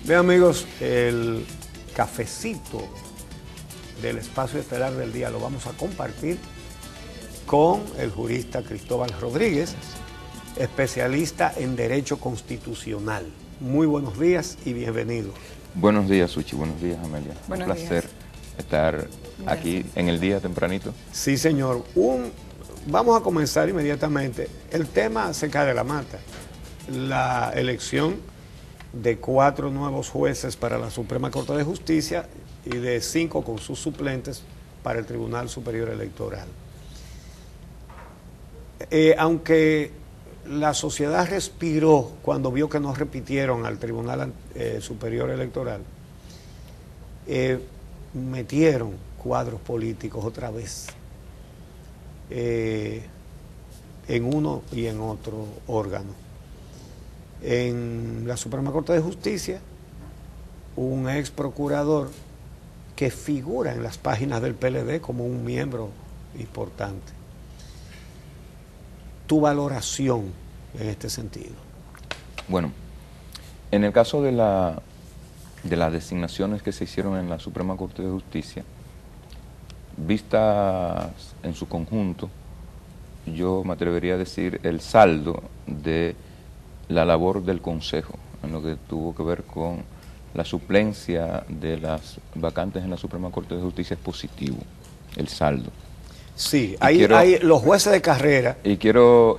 Bien, amigos, el cafecito del espacio estelar del día lo vamos a compartir con el jurista Cristóbal Rodríguez, especialista en Derecho Constitucional. Muy buenos días y bienvenido. Buenos días, Suchi. Buenos días, Amelia. Buenos Un placer estar aquí en el día tempranito. Sí, señor. Vamos a comenzar inmediatamente. El tema se cae de la mata. La elección de 4 nuevos jueces para la Suprema Corte de Justicia y de 5 con sus suplentes para el Tribunal Superior Electoral. Aunque la sociedad respiró cuando vio que no repitieron al Tribunal Superior Electoral, metieron cuadros políticos otra vez en uno y en otro órgano. En la Suprema Corte de Justicia, un ex procurador que figura en las páginas del PLD como un miembro importante. Tu valoración en este sentido. Bueno, en el caso de las designaciones que se hicieron en la Suprema Corte de Justicia, vistas en su conjunto, yo me atrevería a decir el saldo de la labor del Consejo, en lo que tuvo que ver con la suplencia de las vacantes en la Suprema Corte de Justicia es positivo, el saldo. Sí, hay los jueces de carrera. Y quiero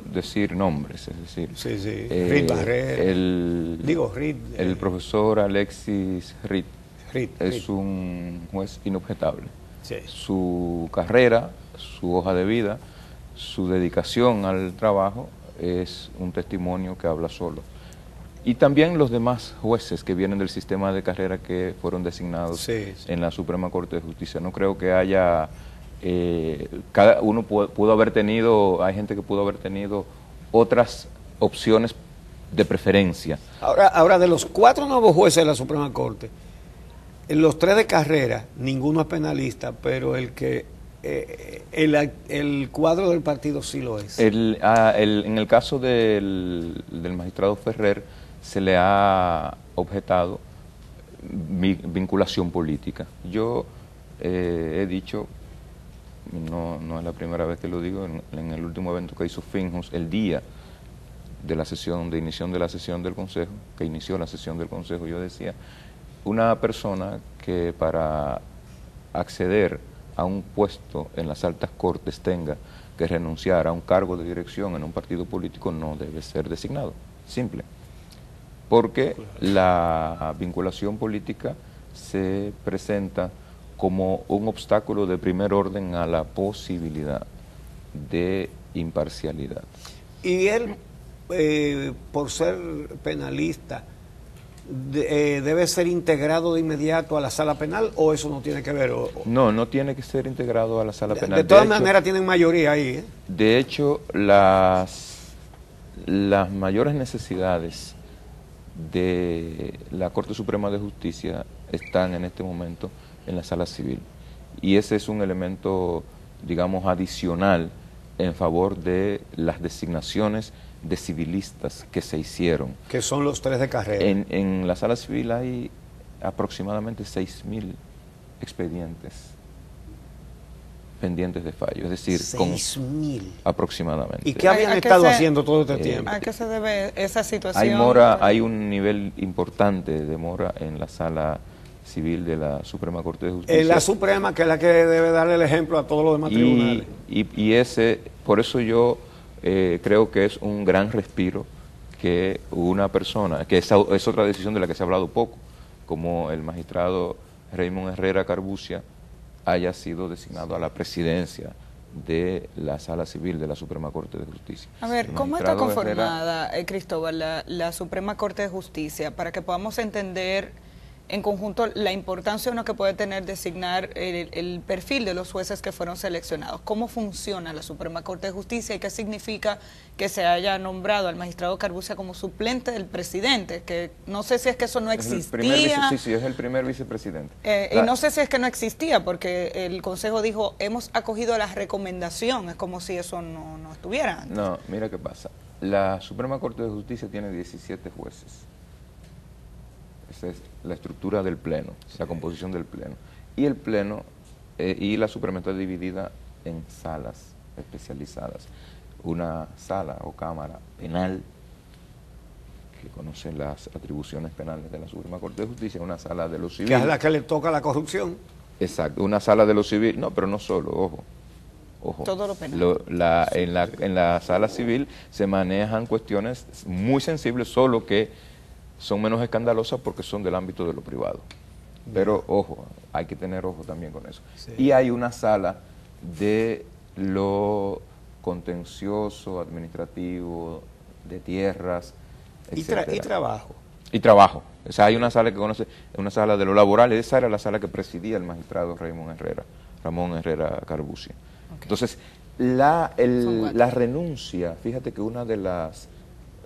decir nombres, es decir, Reed Barrera, el profesor Alexis Reed es Reed. un juez inobjetable. Sí. Su carrera, su hoja de vida, su dedicación al trabajo es un testimonio que habla solo. Y también los demás jueces que vienen del sistema de carrera que fueron designados en la Suprema Corte de Justicia. No creo que haya... cada uno pudo haber tenido, hay gente que pudo haber tenido otras opciones de preferencia. Ahora de los 4 nuevos jueces de la Suprema Corte, los 3 de carrera, ninguno es penalista, pero el cuadro del partido sí lo es. En el caso del magistrado Ferrer se le ha objetado vinculación política. Yo he dicho, no es la primera vez que lo digo, en el último evento que hizo Finjus, el día de la sesión, de inicio de la sesión del Consejo, que inició la sesión del Consejo, yo decía, una persona que para acceder a un puesto en las altas cortes tenga que renunciar a un cargo de dirección en un partido político no debe ser designado, simple. Porque la vinculación política se presenta como un obstáculo de primer orden a la posibilidad de imparcialidad. Y él, por ser penalista, ¿debe ser integrado de inmediato a la sala penal o eso no tiene que ver? No tiene que ser integrado a la sala penal. De todas maneras tienen mayoría ahí, ¿eh? De hecho, las mayores necesidades de la Corte Suprema de Justicia están en este momento en la sala civil. Y ese es un elemento, digamos, adicional en favor de las designaciones de civilistas que se hicieron. Que son los 3 de carrera. En la sala civil hay aproximadamente 6.000 expedientes pendientes de fallo, es decir, 6.000 aproximadamente. ¿Y qué habían estado haciendo todo este tiempo? ¿A qué se debe esa situación? Hay un nivel importante de mora en la sala civil de la Suprema Corte de Justicia. La Suprema, que es la que debe darle el ejemplo a todos los demás tribunales. Por eso yo creo que es un gran respiro que una persona, que es otra decisión de la que se ha hablado poco, como el magistrado Raymond Herrera Carbucia haya sido designado a la presidencia de la Sala Civil de la Suprema Corte de Justicia. A ver, ¿cómo está conformada, Cristóbal, la Suprema Corte de Justicia, para que podamos entender en conjunto la importancia o no que puede tener designar el perfil de los jueces que fueron seleccionados? ¿Cómo funciona la Suprema Corte de Justicia y qué significa que se haya nombrado al magistrado Carbucia como suplente del presidente? Que no sé si es que eso no existía. Sí, es el primer vicepresidente. Y no sé si es que no existía, porque el Consejo dijo, hemos acogido las recomendaciones, como si eso no estuviera antes. No, mira qué pasa. La Suprema Corte de Justicia tiene 17 jueces. Esa es la estructura del Pleno, la composición del Pleno. Y el Pleno y la Suprema está dividida en salas especializadas. Una sala o cámara penal, que conoce las atribuciones penales de la Suprema Corte de Justicia, una sala de lo civil. Que es la que le toca la corrupción. Exacto, una sala de lo civil, no, pero no solo, ojo. Todo lo penal. En la sala civil se manejan cuestiones muy sensibles, solo que son menos escandalosas porque son del ámbito de lo privado. Pero ojo, hay que tener ojo también con eso. Sí. Y hay una sala de lo contencioso, administrativo, de tierras, y trabajo. Y trabajo. O sea, hay una sala que conoce, una sala de lo laboral, y esa era la sala que presidía el magistrado Ramón Herrera Carbucci. Okay. Entonces, la renuncia, fíjate que una de las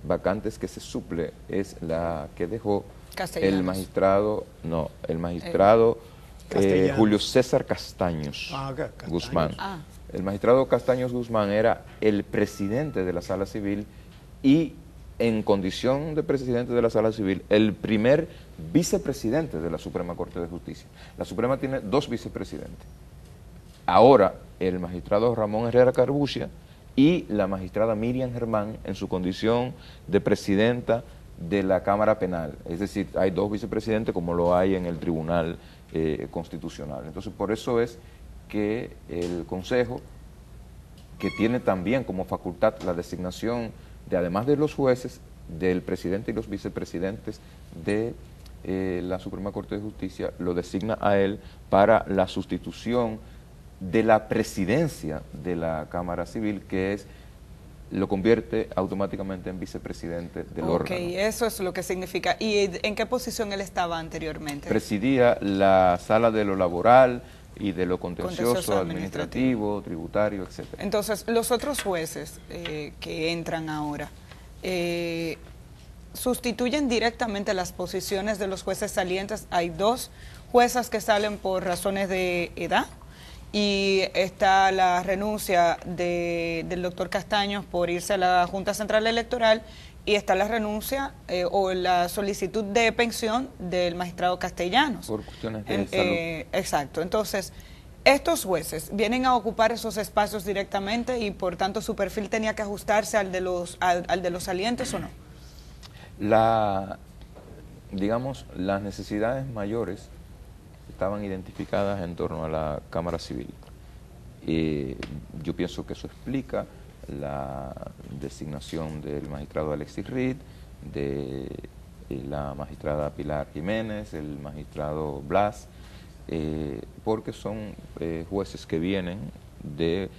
vacantes que se suple es la que dejó el magistrado Julio César Castaños Guzmán. El magistrado Castaños Guzmán era el presidente de la Sala Civil y, en condición de presidente de la Sala Civil, el primer vicepresidente de la Suprema Corte de Justicia. La Suprema tiene 2 vicepresidentes. Ahora, el magistrado Ramón Herrera Carbucci y la magistrada Miriam Germán en su condición de presidenta de la Cámara Penal. Es decir, hay 2 vicepresidentes como lo hay en el Tribunal Constitucional. Entonces, por eso es que el Consejo, que tiene también como facultad la designación de, además de los jueces, del presidente y los vicepresidentes de la Suprema Corte de Justicia, lo designa a él para la sustitución de la presidencia de la Cámara Civil, que lo convierte automáticamente en vicepresidente del órgano. Ok, eso es lo que significa. ¿Y en qué posición él estaba anteriormente? Presidía la sala de lo laboral y de lo contencioso, administrativo, tributario, etc. Entonces, los otros jueces que entran ahora, ¿sustituyen directamente las posiciones de los jueces salientes? Hay 2 juezas que salen por razones de edad, y está la renuncia del doctor Castaños por irse a la Junta Central Electoral, y está la renuncia o la solicitud de pensión del magistrado Castellanos. Por cuestiones de salud. Exacto. Entonces, estos jueces vienen a ocupar esos espacios directamente y por tanto su perfil tenía que ajustarse al de los salientes, ¿o no? Digamos, las necesidades mayores estaban identificadas en torno a la Cámara Civil. Yo pienso que eso explica la designación del magistrado Alexis Reed, de la magistrada Pilar Jiménez, el magistrado Blas, porque son jueces que vienen de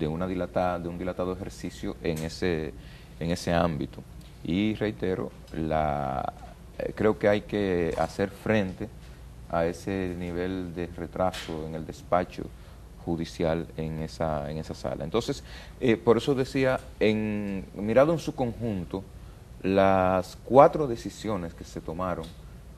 un dilatado ejercicio en ese ámbito. Y reitero, creo que hay que hacer frente a ese nivel de retraso en el despacho judicial en esa sala. Entonces, por eso decía, mirado en su conjunto, las 4 decisiones que se tomaron,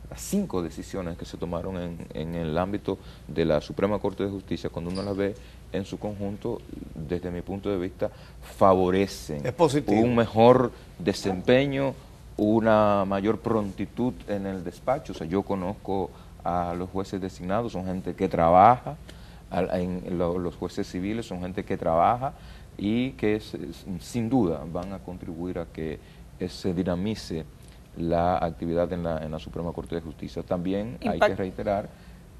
las 5 decisiones que se tomaron en el ámbito de la Suprema Corte de Justicia, cuando uno las ve en su conjunto, desde mi punto de vista, favorecen un mejor desempeño, una mayor prontitud en el despacho. O sea, yo conozco a los jueces designados, son gente que trabaja, los jueces civiles son gente que trabaja y que sin duda van a contribuir a que se dinamice la actividad en la Suprema Corte de Justicia. También hay que reiterar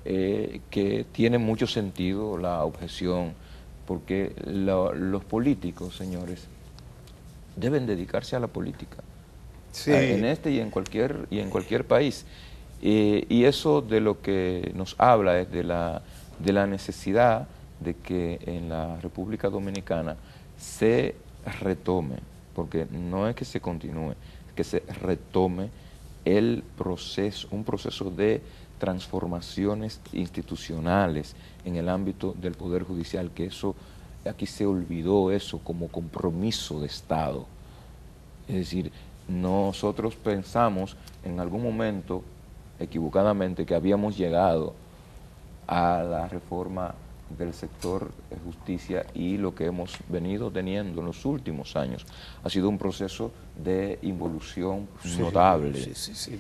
que tiene mucho sentido la objeción, porque los políticos, señores, deben dedicarse a la política, sí, en este y en cualquier país. Y eso de lo que nos habla es de la necesidad de que en la República Dominicana se retome, porque no es que se continúe, es que se retome un proceso de transformaciones institucionales en el ámbito del Poder Judicial, que aquí se olvidó eso como compromiso de Estado. Es decir, nosotros pensamos en algún momento equivocadamente que habíamos llegado a la reforma del sector de justicia y lo que hemos venido teniendo en los últimos años ha sido un proceso de involución notable.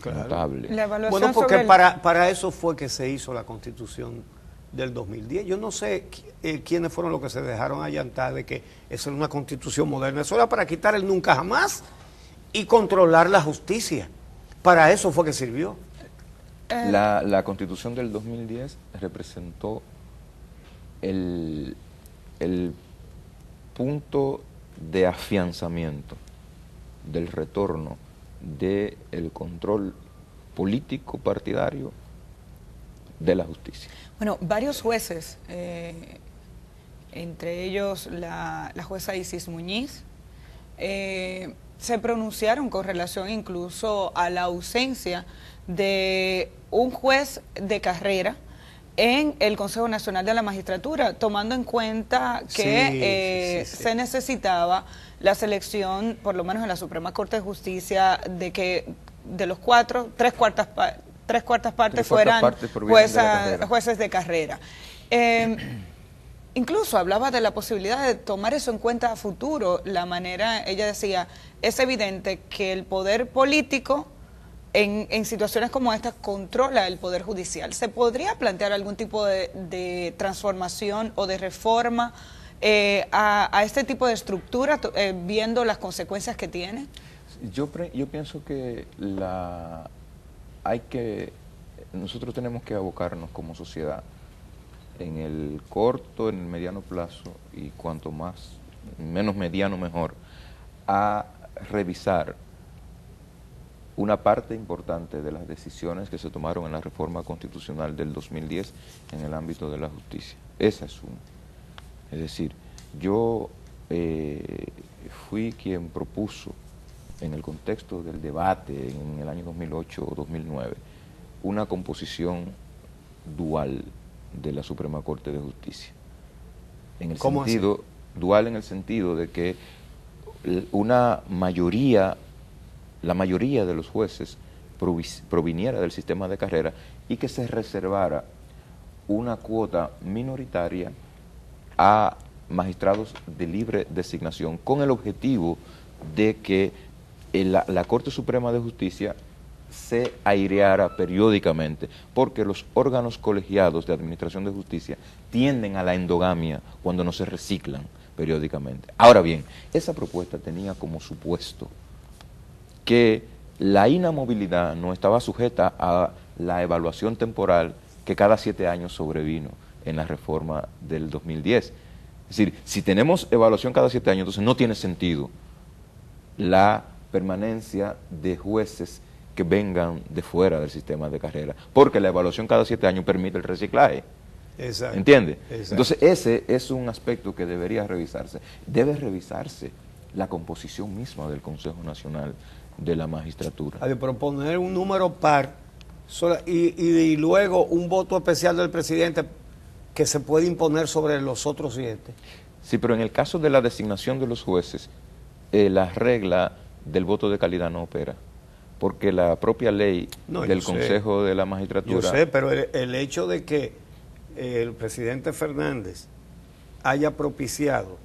Claro. Notable. La evaluación Bueno, porque sobre para eso fue que se hizo la Constitución del 2010. Yo no sé quiénes fueron los que se dejaron allantar de que eso era una Constitución moderna. Eso era para quitar el nunca jamás y controlar la justicia. Para eso fue que sirvió. La Constitución del 2010 representó el punto de afianzamiento del retorno del control político partidario de la justicia. Bueno, varios jueces, entre ellos la jueza Isis Muñiz, se pronunciaron con relación incluso a la ausencia de un juez de carrera en el Consejo Nacional de la Magistratura, tomando en cuenta que se necesitaba la selección, por lo menos en la Suprema Corte de Justicia, de que de los tres cuartas partes fueran jueces de carrera. Incluso hablaba de la posibilidad de tomar eso en cuenta a futuro. La manera, ella decía, es evidente que el poder político en situaciones como esta controla el poder judicial. ¿Se podría plantear algún tipo de transformación o de reforma a este tipo de estructura, viendo las consecuencias que tiene? Yo pienso que nosotros tenemos que abocarnos como sociedad en el corto, en el mediano plazo, y cuanto menos mediano mejor, a revisar una parte importante de las decisiones que se tomaron en la reforma constitucional del 2010 en el ámbito de la justicia. Esa es una. Es decir, yo fui quien propuso, en el contexto del debate en el año 2008 o 2009, una composición dual de la Suprema Corte de Justicia. Dual en el sentido de que la mayoría de los jueces proviniera del sistema de carrera y que se reservara una cuota minoritaria a magistrados de libre designación, con el objetivo de que la Corte Suprema de Justicia se aireara periódicamente, porque los órganos colegiados de administración de justicia tienden a la endogamia cuando no se reciclan periódicamente. Ahora bien, esa propuesta tenía como supuesto que la inamovilidad no estaba sujeta a la evaluación temporal que cada 7 años sobrevino en la reforma del 2010. Es decir, si tenemos evaluación cada 7 años, entonces no tiene sentido la permanencia de jueces que vengan de fuera del sistema de carrera, porque la evaluación cada 7 años permite el reciclaje. Exacto. ¿Entiende? Exacto. Entonces ese es un aspecto que debería revisarse. Debe revisarse la composición misma del Consejo Nacional de la Magistratura. A de proponer un número par y luego un voto especial del presidente que se puede imponer sobre los otros 7. Sí, pero en el caso de la designación de los jueces, la regla del voto de calidad no opera, porque la propia ley del Consejo de la Magistratura... Yo sé, pero el hecho de que el presidente Fernández haya propiciado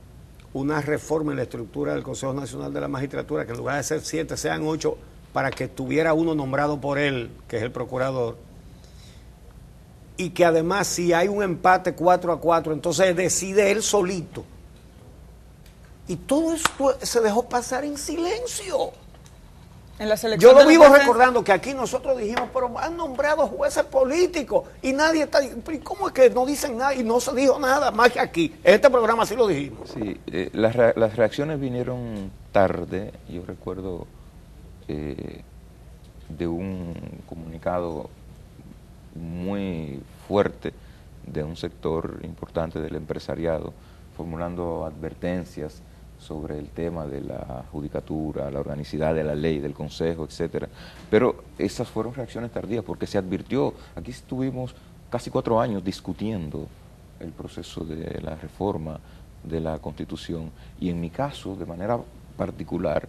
una reforma en la estructura del Consejo Nacional de la Magistratura, que en lugar de ser 7 sean 8, para que tuviera uno nombrado por él, que es el procurador, y que además si hay un empate 4-4, entonces decide él solito. Y todo esto se dejó pasar en silencio. En la selección yo lo vivo recordando que aquí nosotros dijimos, pero han nombrado jueces políticos y nadie está... ¿Cómo es que no dicen nada y no se dijo nada más que aquí? En este programa sí lo dijimos. Sí, las reacciones vinieron tarde. Yo recuerdo de un comunicado muy fuerte de un sector importante del empresariado, formulando advertencias sobre el tema de la judicatura, la organicidad de la ley, del consejo, etcétera. Pero esas fueron reacciones tardías porque se advirtió. Aquí estuvimos casi 4 años discutiendo el proceso de la reforma de la Constitución, y en mi caso, de manera particular,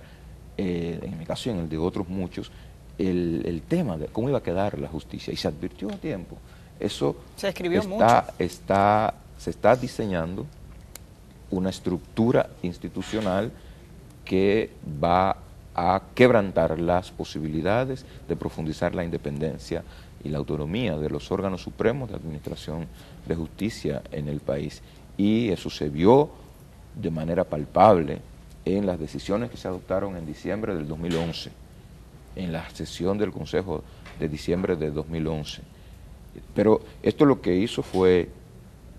en mi caso y en el de otros muchos, el tema de cómo iba a quedar la justicia, y se advirtió a tiempo. Eso se escribió mucho. está se está diseñando una estructura institucional que va a quebrantar las posibilidades de profundizar la independencia y la autonomía de los órganos supremos de administración de justicia en el país. Y eso se vio de manera palpable en las decisiones que se adoptaron en diciembre del 2011, en la sesión del Consejo de diciembre de 2011. Pero esto lo que hizo fue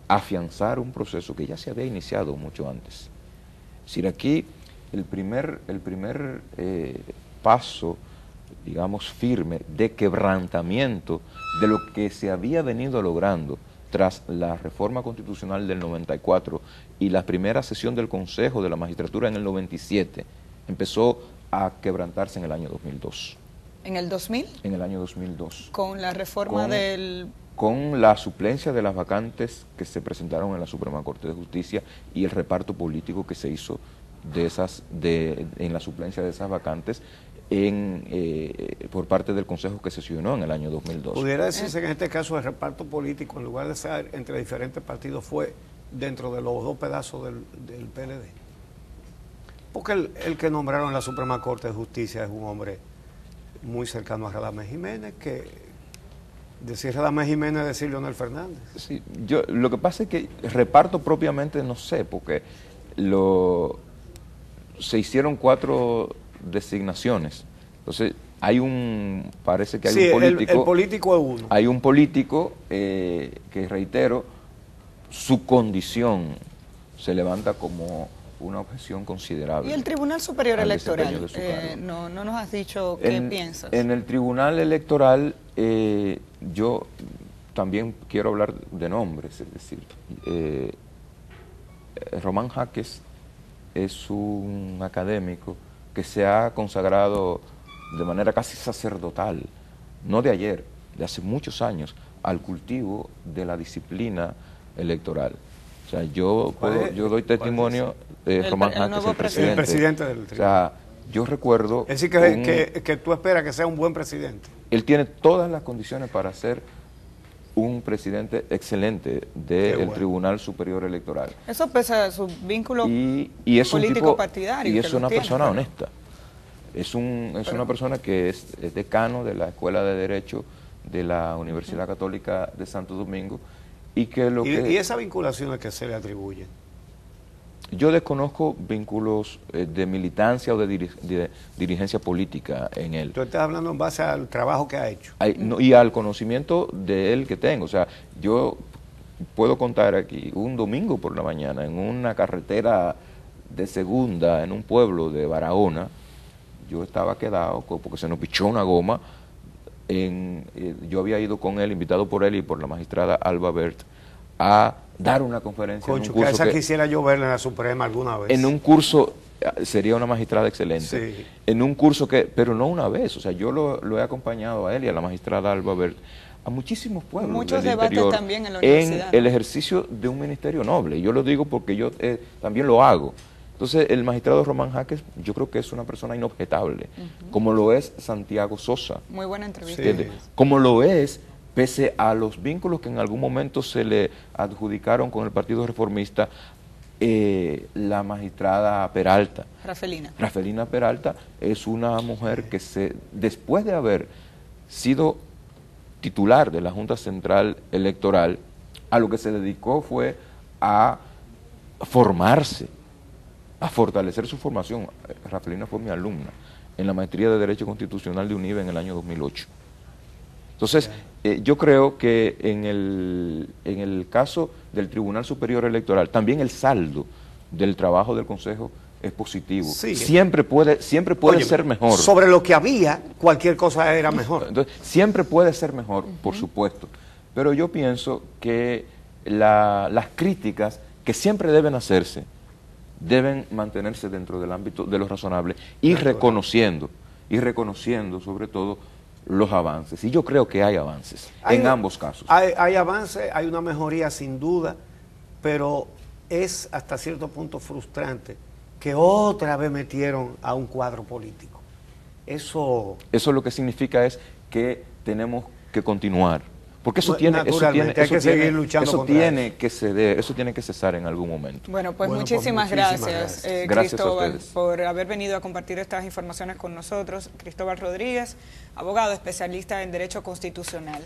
afianzar un proceso que ya se había iniciado mucho antes. Es decir, aquí el primer paso, digamos, firme de quebrantamiento de lo que se había venido logrando tras la reforma constitucional del 94 y la primera sesión del Consejo de la Magistratura en el 97, empezó a quebrantarse en el año 2002. ¿En el 2000? En el año 2002. Con la reforma con la suplencia de las vacantes que se presentaron en la Suprema Corte de Justicia y el reparto político que se hizo en la suplencia de esas vacantes por parte del Consejo que sesionó en el año 2002. Pudiera decirse que en este caso el reparto político, en lugar de ser entre diferentes partidos, fue dentro de los dos pedazos del PLD. Porque el que nombraron en la Suprema Corte de Justicia es un hombre muy cercano a Radamés Jiménez, que decir Radamés Jiménez es decir Leonel Fernández. Sí, lo que pasa es que reparto propiamente no sé, porque se hicieron 4 designaciones. Entonces, parece que hay un político. El político es uno. Hay un político que, reitero, su condición se levanta como una objeción considerable. ¿Y el Tribunal Superior Electoral? No nos has dicho qué piensas. En el Tribunal Electoral, yo también quiero hablar de nombres, es decir, Román Jaques es un académico que se ha consagrado de manera casi sacerdotal, no de ayer, de hace muchos años, al cultivo de la disciplina electoral. O sea, yo doy testimonio de Román Jaques, el presidente del tribunal. O sea, yo recuerdo... Es decir, que tú esperas que sea un buen presidente. Él tiene todas las condiciones para ser un presidente excelente del Tribunal Superior Electoral. Eso pese a su vínculo político partidario. Y es una persona honesta. Es una persona que es decano de la Escuela de Derecho de la Universidad Católica de Santo Domingo. ¿Y esa vinculación a que se le atribuye? Yo desconozco vínculos de militancia o de dirigencia política en él. Tú estás hablando en base al trabajo que ha hecho. Y al conocimiento de él que tengo. O sea, yo puedo contar aquí un domingo por la mañana en una carretera de segunda en un pueblo de Barahona. Yo estaba quedado porque se nos pichó una goma. Yo había ido con él, invitado por él y por la magistrada Alba Bert, a dar una conferencia. Concho, en un curso que quisiera yo verla en la Suprema alguna vez. En un curso, sería una magistrada excelente. Sí. En un curso pero no una vez, o sea, yo lo he acompañado a él y a la magistrada Alba Bert, a muchísimos pueblos muchos del debates interior, también en la universidad, en el ejercicio de un ministerio noble. Yo lo digo porque yo también lo hago. Entonces, el magistrado Román Jaques, yo creo que es una persona inobjetable, como lo es Santiago Sosa. Muy buena entrevista. Sí. Como lo es, pese a los vínculos que en algún momento se le adjudicaron con el Partido Reformista, la magistrada Peralta. Rafelina Peralta es una mujer que después de haber sido titular de la Junta Central Electoral, a lo que se dedicó fue a formarse, a fortalecer su formación. Rafelina fue mi alumna en la maestría de Derecho Constitucional de UNIBE en el año 2008. Entonces, yo creo que en el caso del Tribunal Superior Electoral, también el saldo del trabajo del Consejo es positivo. Sí. Siempre puede ser mejor. Sobre lo que había, cualquier cosa era mejor. Entonces, siempre puede ser mejor, por supuesto. Pero yo pienso que las críticas que siempre deben hacerse, deben mantenerse dentro del ámbito de lo razonable y reconociendo sobre todo los avances. Y yo creo que hay avances en ambos casos. Hay avances, hay una mejoría sin duda, pero es hasta cierto punto frustrante que otra vez metieron a un cuadro político. Eso lo que significa es que tenemos que continuar Porque eso tiene, hay que seguir luchando contra tiene que ceder, eso tiene que cesar en algún momento. Bueno, pues muchísimas gracias, Cristóbal, por haber venido a compartir estas informaciones con nosotros. Cristóbal Rodríguez, abogado especialista en Derecho Constitucional.